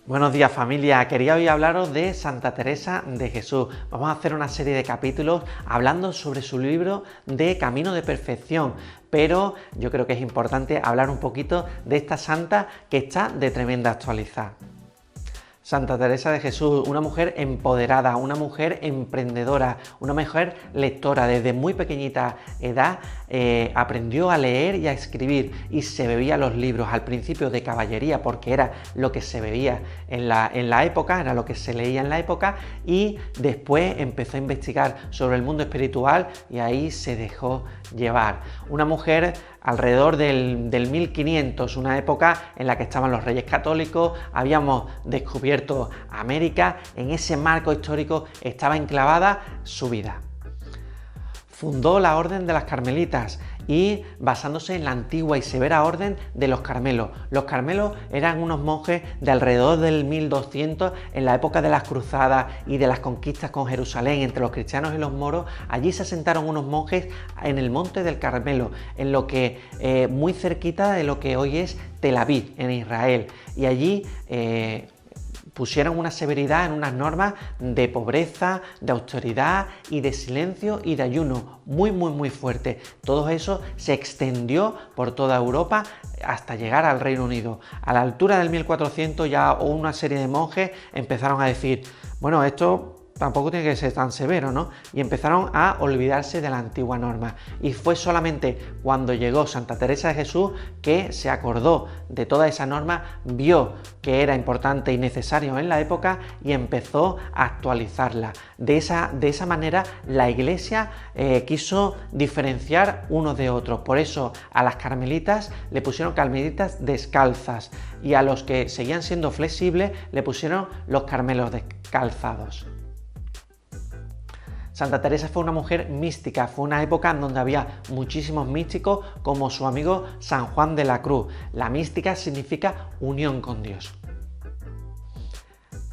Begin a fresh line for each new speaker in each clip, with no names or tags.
Buenos días familia, quería hoy hablaros de Santa Teresa de Jesús. Vamos a hacer una serie de capítulos hablando sobre su libro de Camino de Perfección, pero yo creo que es importante hablar un poquito de esta santa que está de tremenda actualidad. Santa Teresa de Jesús, una mujer empoderada, una mujer emprendedora, una mujer lectora. Desde muy pequeñita edad aprendió a leer y a escribir y se bebía los libros, al principio de caballería, porque era lo que se bebía en la época, era lo que se leía en la época, y después empezó a investigar sobre el mundo espiritual y ahí se dejó llevar. Una mujer alrededor del 1500, una época en la que estaban los reyes católicos, habíamos descubierto América, en ese marco histórico estaba enclavada su vida. Fundó la Orden de las Carmelitas y basándose en la antigua y severa Orden de los Carmelos. Los Carmelos eran unos monjes de alrededor del 1200, en la época de las cruzadas y de las conquistas con Jerusalén entre los cristianos y los moros. Allí se asentaron unos monjes en el monte del Carmelo, en lo que muy cerquita de lo que hoy es Tel Aviv, en Israel, y allí pusieron una severidad en unas normas de pobreza, de austeridad y de silencio y de ayuno muy fuerte. Todo eso se extendió por toda Europa hasta llegar al Reino Unido. A la altura del 1400 ya una serie de monjes empezaron a decir, bueno, esto tampoco tiene que ser tan severo, ¿no? Y empezaron a olvidarse de la antigua norma. Y fue solamente cuando llegó Santa Teresa de Jesús que se acordó de toda esa norma, vio que era importante y necesario en la época y empezó a actualizarla. De esa manera la Iglesia quiso diferenciar unos de otros. Por eso a las carmelitas le pusieron carmelitas descalzas y a los que seguían siendo flexibles le pusieron los carmelos descalzados. Santa Teresa fue una mujer mística, fue una época en donde había muchísimos místicos como su amigo San Juan de la Cruz. La mística significa unión con Dios.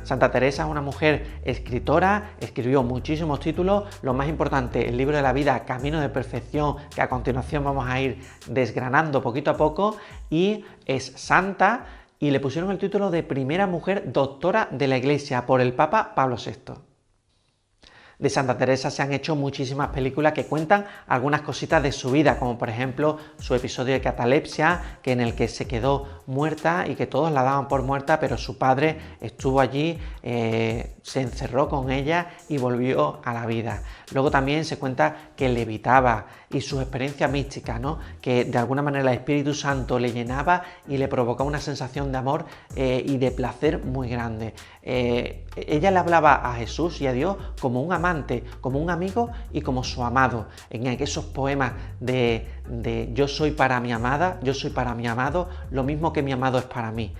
Santa Teresa es una mujer escritora, escribió muchísimos títulos, lo más importante, el libro de la vida, Camino de Perfección, que a continuación vamos a ir desgranando poquito a poco, y es santa y le pusieron el título de primera mujer doctora de la Iglesia por el Papa Pablo VI. De Santa Teresa se han hecho muchísimas películas que cuentan algunas cositas de su vida, como por ejemplo su episodio de catalepsia, en el que se quedó muerta y que todos la daban por muerta, pero su padre estuvo allí, se encerró con ella y volvió a la vida. Luego también se cuenta que levitaba y sus experiencias místicas, ¿no? Que de alguna manera el Espíritu Santo le llenaba y le provocaba una sensación de amor y de placer muy grande. Ella le hablaba a Jesús y a Dios como un amante, como un amigo y como su amado. En esos poemas de yo soy para mi amada, yo soy para mi amado, lo mismo que mi amado es para mí.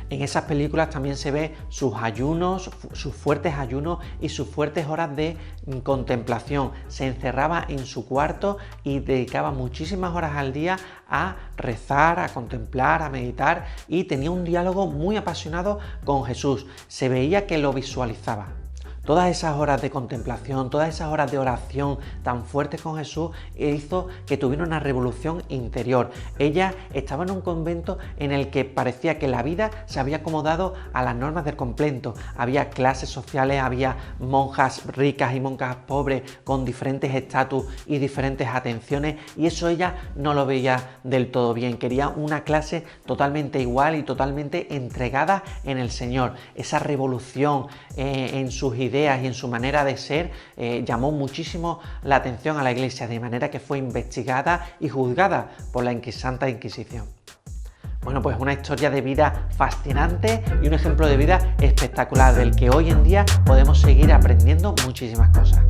En esas películas también se ve sus ayunos, sus fuertes ayunos y sus fuertes horas de contemplación. Se encerraba en su cuarto y dedicaba muchísimas horas al día a rezar, a contemplar, a meditar, y tenía un diálogo muy apasionado con Jesús. Se veía que lo visualizaba. Todas esas horas de contemplación, todas esas horas de oración tan fuertes con Jesús hizo que tuviera una revolución interior. Ella estaba en un convento en el que parecía que la vida se había acomodado a las normas del convento. Había clases sociales, había monjas ricas y monjas pobres con diferentes estatus y diferentes atenciones, y eso ella no lo veía del todo bien. Quería una clase totalmente igual y totalmente entregada en el Señor. Esa revolución en sus ideas y en su manera de ser llamó muchísimo la atención a la Iglesia, de manera que fue investigada y juzgada por la Santa Inquisición. Bueno, pues una historia de vida fascinante y un ejemplo de vida espectacular, del que hoy en día podemos seguir aprendiendo muchísimas cosas.